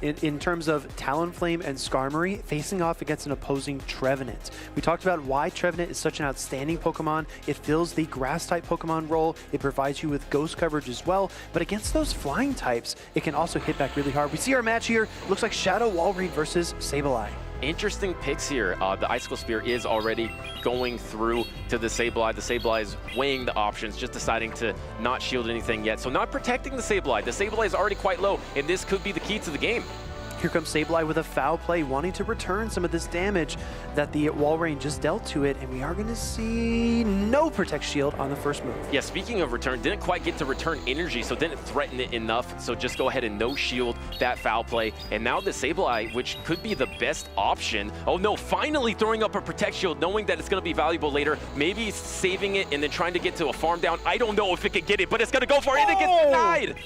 in terms of Talonflame and Skarmory facing off against an opposing Trevenant. We talked about why Trevenant is such an outstanding Pokemon. It fills the Grass-type Pokemon role. It provides you with Ghost coverage as well, but against those Flying types, it can also hit back really hard. We see our match here. Looks like Shadow Walrein versus Sableye. Interesting picks here. The Icicle Spear is already going through to the Sableye. The Sableye is weighing the options, just deciding to not shield anything yet. So not protecting the Sableye. The Sableye is already quite low, and this could be the key to the game. Here comes Sableye with a foul play, wanting to return some of this damage that the Walrein just dealt to it, and we are going to see no Protect Shield on the first move. Yeah, speaking of return, didn't quite get to return energy, so didn't threaten it enough, so just go ahead and no shield that foul play. And now the Sableye, which could be the best option, oh no, finally throwing up a Protect Shield, knowing that it's going to be valuable later, maybe saving it and then trying to get to a farm down. I don't know if it can get it, but it's going to go for it, and it gets denied!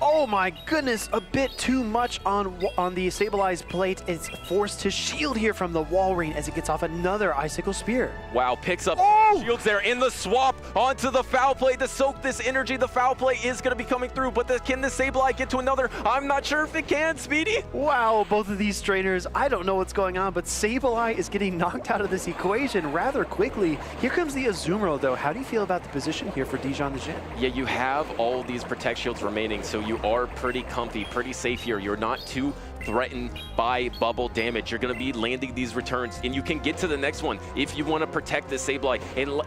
Oh my goodness, a bit too much on the Sableye's plate. It's forced to shield here from the Walrein as it gets off another Icicle Spear. Wow, picks up shields there in the swap onto the foul play to soak this energy. The foul play is going to be coming through, but can the Sableye get to another? I'm not sure if it can, Speedy. Wow, both of these trainers, I don't know what's going on, but Sableye is getting knocked out of this equation rather quickly. Here comes the Azumarill, though. How do you feel about the position here for DijonTheDjinn? Yeah, you have all these Protect Shields remaining, so you are pretty comfy, pretty safe here. You're not too threatened by bubble damage. You're going to be landing these returns, and you can get to the next one if you want to protect this Sableye.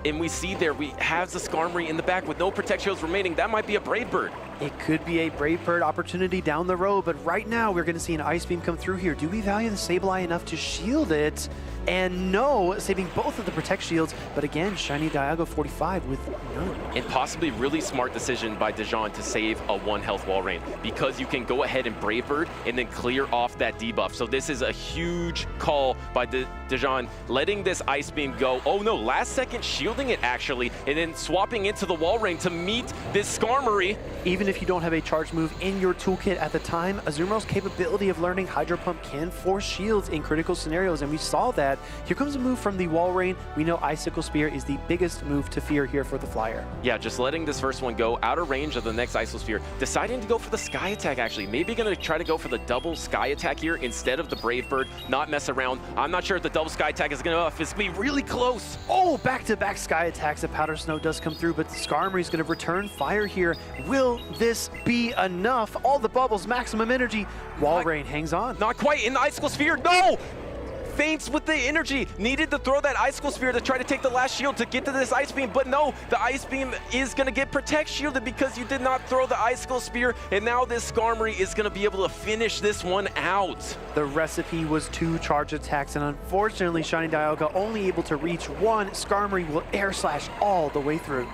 And we see there, we have the Skarmory in the back with no Protect Shields remaining. That might be a Brave Bird. It could be a Brave Bird opportunity down the road, but right now we're going to see an Ice Beam come through here. Do we value the Sableye enough to shield it? And no, saving both of the Protect Shields, but again, ShinyDialga445 with none. And possibly really smart decision by Dijon to save a 1 health Walrein, because you can go ahead and Brave Bird and then clear off that debuff. So this is a huge call by Dijon, letting this Ice Beam go. Oh no, last second shielding it actually, and then swapping into the Walrein to meet this Skarmory. Even if you don't have a charge move in your toolkit at the time, Azumarill's capability of learning Hydro Pump can force shields in critical scenarios, and we saw that. Here comes a move from the Walrein. We know Icicle Spear is the biggest move to fear here for the Flyer. Yeah, just letting this first one go out of range of the next Icicle Spear. Deciding to go for the Sky Attack, actually. Maybe going to try to go for the double Sky Attack here instead of the Brave Bird. Not mess around. I'm not sure if the double Sky Attack is going to be really close. Oh, back-to-back Sky Attacks. A Powder Snow does come through, but Skarmory is going to return fire here. Will this be enough? All the bubbles, maximum energy. Walrein hangs on. Not quite in the Icicle Sphere. No! Faints with the energy. Needed to throw that Icicle Spear to try to take the last shield to get to this Ice Beam, but no, the Ice Beam is going to get Protect Shielded because you did not throw the Icicle Spear, and now this Skarmory is going to be able to finish this one out. The recipe was 2 charge attacks, and unfortunately, ShinyDialga only able to reach 1. Skarmory will Air Slash all the way through.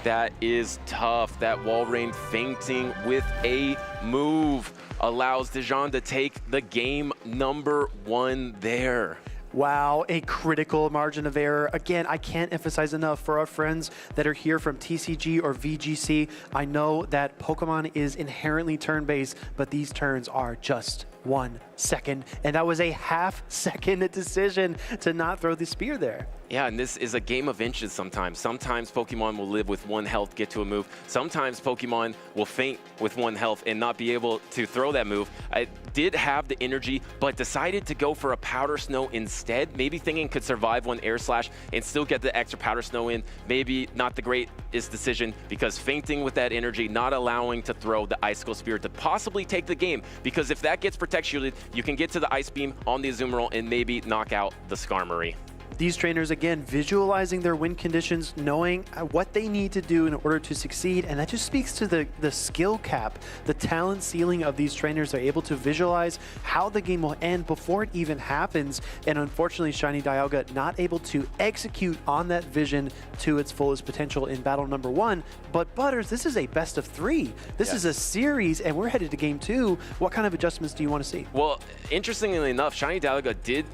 That is tough. That Walrein fainting with a move allows Dijon to take the game #1 there. Wow, a critical margin of error. Again, I can't emphasize enough for our friends that are here from TCG or VGC. I know that Pokemon is inherently turn-based, but these turns are just 1 second. And that was a half-second decision to not throw the spear there. Yeah, and this is a game of inches sometimes. Sometimes Pokemon will live with 1 health, get to a move. Sometimes Pokemon will faint with 1 health and not be able to throw that move. I did have the energy, but decided to go for a Powder Snow instead. Maybe thinking could survive 1 Air Slash and still get the extra Powder Snow in. Maybe not the greatest decision, because fainting with that energy, not allowing to throw the Icicle Spear to possibly take the game. Because if that gets Protect Shielded, you can get to the Ice Beam on the Azumarill and maybe knock out the Skarmory. These trainers, again, visualizing their win conditions, knowing what they need to do in order to succeed, and that just speaks to the skill cap, the talent ceiling of these trainers. They're able to visualize how the game will end before it even happens, and unfortunately, ShinyDialga not able to execute on that vision to its fullest potential in battle #1. But Butters, this is a best of 3. This is a series, and we're headed to game 2. What kind of adjustments do you want to see? Well, interestingly enough, ShinyDialga did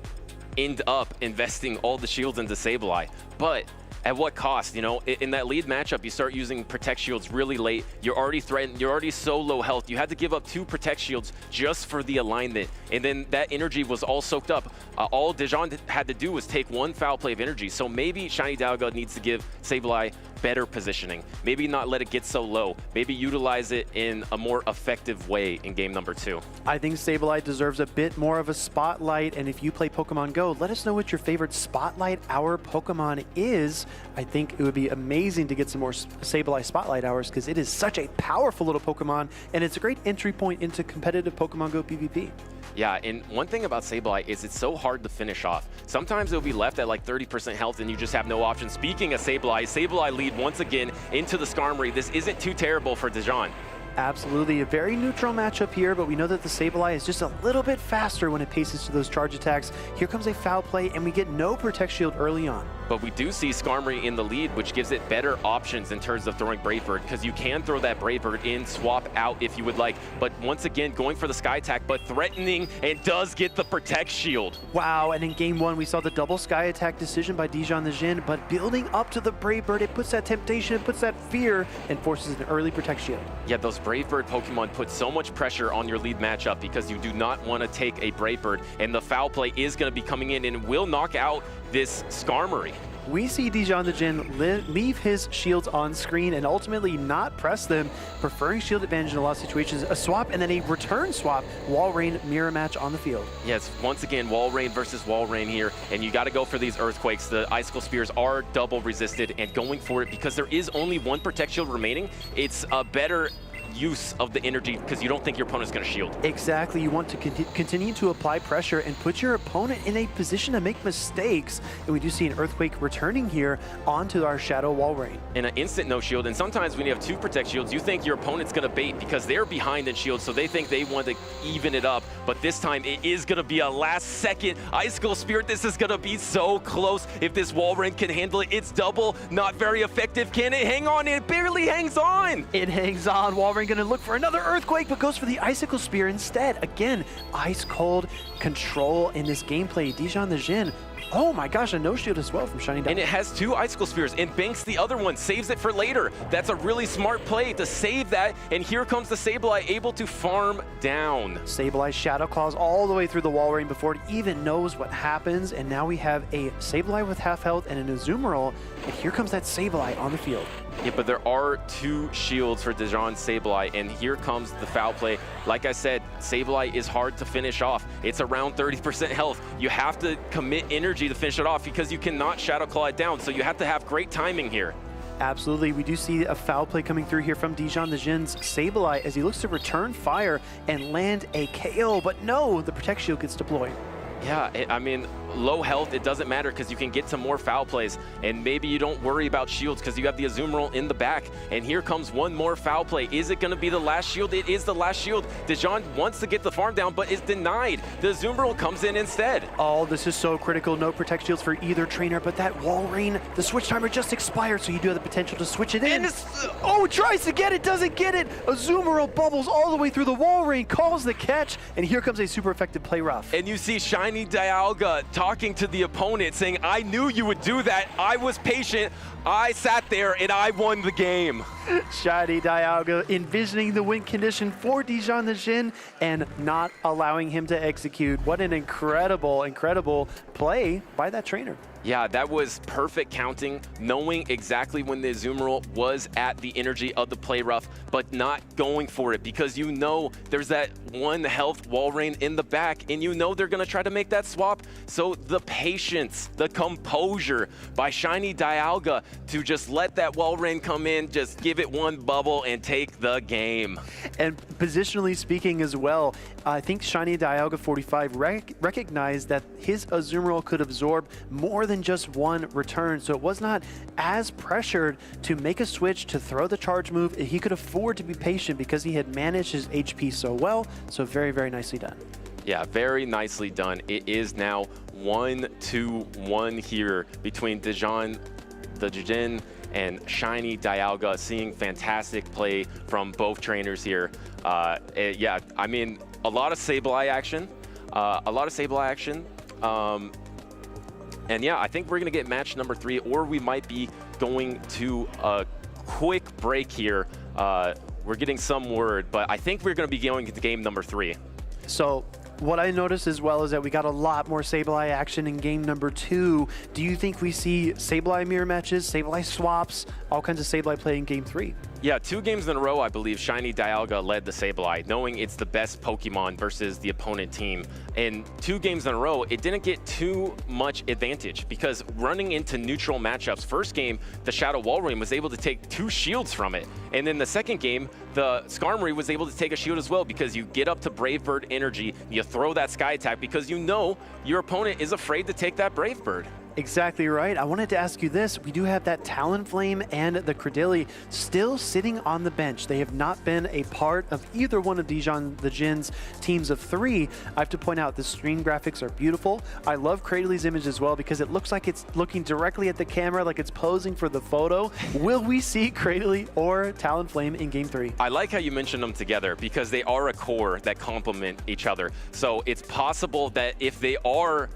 end up investing all the shields into Sableye, but at what cost? You know, in that lead matchup, you start using Protect Shields really late. You're already threatened. You're already so low health. You had to give up 2 Protect Shields just for the alignment, and then that energy was all soaked up. All Dijon had to do was take one foul play of energy. So maybe ShinyDialga needs to give Sableye better positioning. Maybe not let it get so low. Maybe utilize it in a more effective way in game number 2. I think Sableye deserves a bit more of a spotlight, and if you play Pokemon Go, let us know what your favorite Spotlight Hour Pokemon is. I think it would be amazing to get some more Sableye Spotlight Hours because it is such a powerful little Pokemon, and it's a great entry point into competitive Pokemon Go PvP. Yeah, and one thing about Sableye is it's so hard to finish off. Sometimes it'll be left at like 30% health and you just have no option. Speaking of Sableye lead once again into the Skarmory. This isn't too terrible for Dijon. Absolutely, a very neutral matchup here, but we know that the Sableye is just a little bit faster when it paces to those charge attacks. Here comes a foul play, and we get no Protect Shield early on. But we do see Skarmory in the lead, which gives it better options in terms of throwing Brave Bird, because you can throw that Brave Bird in, swap out if you would like. But once again, going for the Sky Attack, but threatening, and does get the Protect Shield. Wow, and in game 1, we saw the double Sky Attack decision by DijonTheDjinn, but building up to the Brave Bird, it puts that temptation, it puts that fear, and forces an early Protect Shield. Yeah, those Brave Bird Pokemon put so much pressure on your lead matchup because you do not want to take a Brave Bird, and the foul play is going to be coming in and will knock out this Skarmory. We see DijonTheDjinn leave his shields on screen and ultimately not press them, preferring shield advantage in a lot of situations. A swap and then a return swap, Walrein mirror match on the field. Yes, once again, Walrein versus Walrein here, and you got to go for these Earthquakes. The Icicle Spears are double resisted, and going for it because there is only one Protect Shield remaining, it's a better use of the energy because you don't think your opponent's going to shield. Exactly. You want to continue to apply pressure and put your opponent in a position to make mistakes. And we do see an Earthquake returning here onto our Shadow Walrein. And an instant no shield. And sometimes when you have 2 Protect Shields, you think your opponent's going to bait because they're behind in shield, so they think they want to even it up. But this time it is going to be a last second Icicle Spirit. This is going to be so close. If this Walrein can handle it, it's double. Not very effective. Can it hang on? It barely hangs on. It hangs on. Walrein going to look for another Earthquake, but goes for the Icicle Spear instead. Again, ice cold control in this gameplay. DijonTheDjinn, oh my gosh, a no shield as well from ShinyDialga. And it has 2 Icicle Spears and banks the other one, saves it for later. That's a really smart play to save that, and here comes the Sableye able to farm down. Sableye Shadow Claws all the way through the Walrein before it even knows what happens, and now we have a Sableye with half health and an Azumarill, and here comes that Sableye on the field. Yeah, but there are 2 shields for Dijon Sableye, and here comes the foul play. Like I said, Sableye is hard to finish off. It's around 30% health. You have to commit energy to finish it off because you cannot Shadow Claw it down, so you have to have great timing here. Absolutely. We do see a foul play coming through here from DijonTheDjinn's Sableye as he looks to return fire and land a KO, but no, the Protect Shield gets deployed. Yeah, I mean, low health, it doesn't matter because you can get some more foul plays, and maybe you don't worry about shields because you have the Azumarill in the back, and here comes one more foul play. Is it going to be the last shield? It is the last shield. Dijon wants to get the farm down, but is denied. The Azumarill comes in instead. Oh, this is so critical. No Protect Shields for either trainer, but that Walrein, the switch timer just expired, so you do have the potential to switch it in. Oh, tries to get it, doesn't get it. Azumarill bubbles all the way through the Walrein, calls the catch, and here comes a super effective play rough. And you see ShinyDialga talking to the opponent saying, I knew you would do that. I was patient. I sat there and I won the game. ShinyDialga envisioning the win condition for DijonTheDjinn and not allowing him to execute. What an incredible, incredible play by that trainer. Yeah, that was perfect counting, knowing exactly when the Azumarill was at the energy of the play rough, but not going for it because you know there's that 1 health Walrein in the back, and you know they're going to try to make that swap. So the patience, the composure by ShinyDialga to just let that Walrein come in, just give it 1 bubble and take the game. And positionally speaking as well, I think ShinyDialga445 recognized that his Azumarill could absorb more than just 1 return, so it was not as pressured to make a switch to throw the charge move. He could afford to be patient because he had managed his HP so well, so very, very nicely done. Yeah, very nicely done. It is now 1-2-1 here between DijonTheDjinn and ShinyDialga, seeing fantastic play from both trainers here. Yeah, I mean, a lot of Sableye action. And yeah, I think we're going to get match number 3, or we might be going to a quick break here. We're getting some word, but I think we're going to be going to game number 3. So What I noticed as well is that we got a lot more Sableye action in game number 2. Do you think we see Sableye mirror matches, Sableye swaps, all kinds of Sableye play in game 3? Yeah, 2 games in a row, I believe, ShinyDialga led the Sableye, knowing it's the best Pokemon versus the opponent team. And 2 games in a row, it didn't get too much advantage because running into neutral matchups, first game, the Shadow Walrein was able to take 2 shields from it. And then the second game, the Skarmory was able to take a shield as well because you get up to Brave Bird energy, you throw that Sky Attack because you know your opponent is afraid to take that Brave Bird. Exactly right. I wanted to ask you this. We do have that Talonflame and the Credilli still sitting on the bench. They have not been a part of either one of DijonTheDjinn's teams of 3. I have to point out the stream graphics are beautiful. I love Credilli's image as well because it looks like it's looking directly at the camera, like it's posing for the photo. Will we see Credilli or Talonflame in game 3? I like how you mentioned them together because they are a core that complement each other. So it's possible that if they are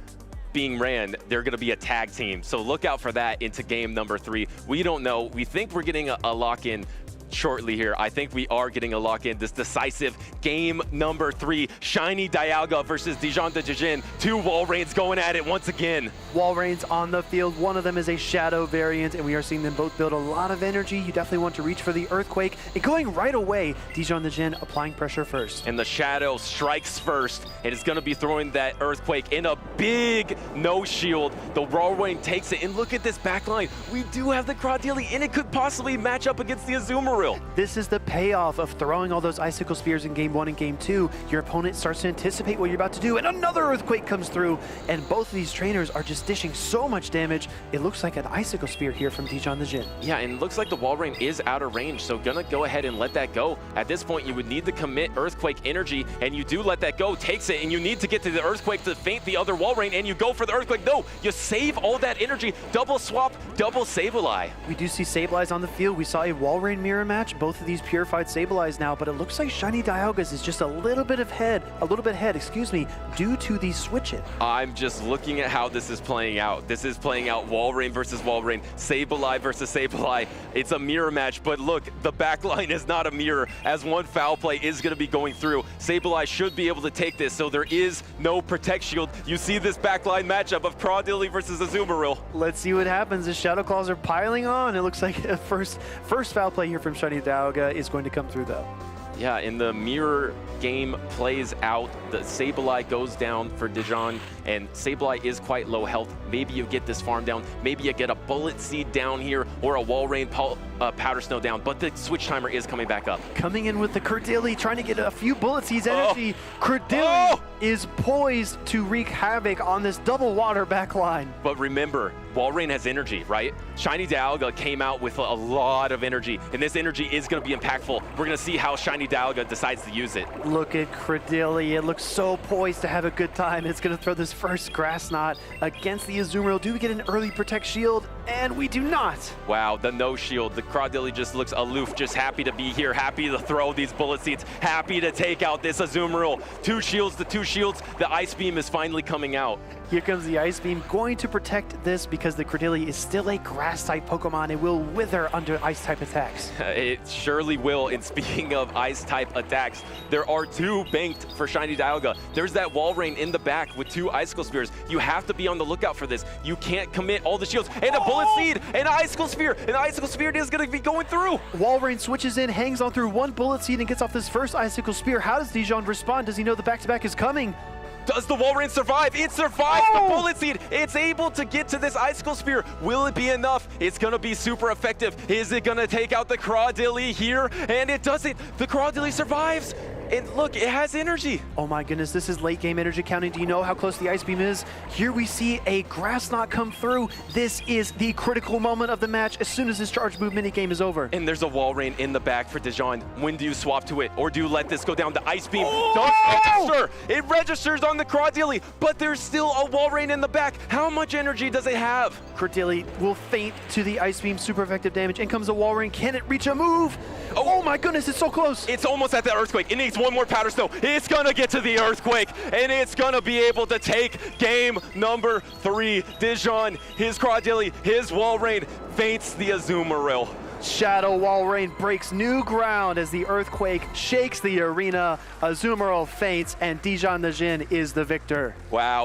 being ran, they're going to be a tag team. So look out for that into game number 3. We don't know. We think we're getting a lock-in shortly here. I think we are getting a lock-in. This decisive game number 3, ShinyDialga versus DijonTheDjinn. 2 Walreins going at it once again. Walreins on the field. One of them is a Shadow variant, and we are seeing them both build a lot of energy. You definitely want to reach for the Earthquake. And going right away, DijonTheDjinn applying pressure first. And the Shadow strikes first, and it's going to be throwing that Earthquake in a big no shield. The Walrein takes it, and look at this backline. We do have the Credilli, and it could possibly match up against the Azumarill. This is the payoff of throwing all those Icicle Spears in game 1 and game 2. Your opponent starts to anticipate what you're about to do, and another Earthquake comes through, and both of these trainers are just dishing so much damage. It looks like an Icicle Spear here from DijonTheDjinn. Yeah, and it looks like the Walrein is out of range, so gonna go ahead and let that go. At this point, you would need to commit Earthquake energy, and you do let that go, takes it, and you need to get to the Earthquake to feint the other Walrein, and you go for the Earthquake. No, you save all that energy. Double swap, double Sableye. We do see Sableyes on the field. We saw a Walrein mirror match, both of these purified Sableyes now, but it looks like ShinyDialga's is just a little bit ahead, due to the switch it. I'm just looking at how this is playing out. This is playing out Walrein versus Walrein, Sableye versus Sableye. It's a mirror match, but look, the backline is not a mirror, as one foul play is going to be going through. Sableye should be able to take this, so there is no Protect Shield. You see this backline matchup of Credilli versus Azumarill. Let's see what happens. The Shadow Claws are piling on. It looks like a first foul play here from ShinyDialga is going to come through though. Yeah, and the mirror game plays out. The Sableye goes down for Dijon, and Sableye is quite low health. Maybe you get this farm down. Maybe you get a Bullet Seed down here or a Walrein Powder Snow down, but the switch timer is coming back up. Coming in with the Credilli, trying to get a few Bullet Seeds energy. Credilli is poised to wreak havoc on this double water backline. But remember, Walrein has energy, right? ShinyDialga came out with a lot of energy, and this energy is going to be impactful. We're going to see how ShinyDialga decides to use it. Look at Credilli. It looks so poised to have a good time. It's going to throw this first Grass Knot against the Azumarill. Do we get an early Protect Shield? And we do not. Wow, the no shield. The Credilli just looks aloof, just happy to be here, happy to throw these Bullet Seeds, happy to take out this Azumarill. 2 shields to 2 shields. The Ice Beam is finally coming out. Here comes the Ice Beam, going to protect this because the Credilli is still a Grass-type Pokemon. It will wither under Ice-type attacks. It surely will. And speaking of Ice-type attacks, there are 2 banked for ShinyDialga. There's that Walrein in the back with 2 Icicle Spears. You have to be on the lookout for this. You can't commit all the shields. And a Bullet Seed, and an Icicle Spear. And the Icicle Spear is going to be going through. Walrein switches in, hangs on through 1 Bullet Seed, and gets off this first Icicle Spear. How does Dijon respond? Does he know the back-to-back is coming? Does the Walrein survive? It survives the Bullet Seed. It's able to get to this Icicle Spear. Will it be enough? It's going to be super effective. Is it going to take out the Credilli here? And it doesn't. The Credilli survives. And look, it has energy. Oh my goodness, this is late game energy counting. Do you know how close the Ice Beam is? Here we see a Grass Knot come through. This is the critical moment of the match as soon as this charge move mini game is over. And there's a Walrein in the back for Dijon. When do you swap to it? Or do you let this go down? The Ice Beam does register. It registers on the Credilli, but there's still a Walrein in the back. How much energy does it have? Credilli will feint to the Ice Beam, super effective damage. In comes a Walrein. Can it reach a move? Oh my goodness, it's so close. It's almost at the Earthquake. It needs one more Powder Snow. It's gonna get to the Earthquake, and it's gonna be able to take game number 3. Dijon, his Credilli, his Walrein feints the Azumarill. Shadow Walrein breaks new ground as the earthquake shakes the arena. Azumarill faints, and DijonTheDjinn is the victor. Wow.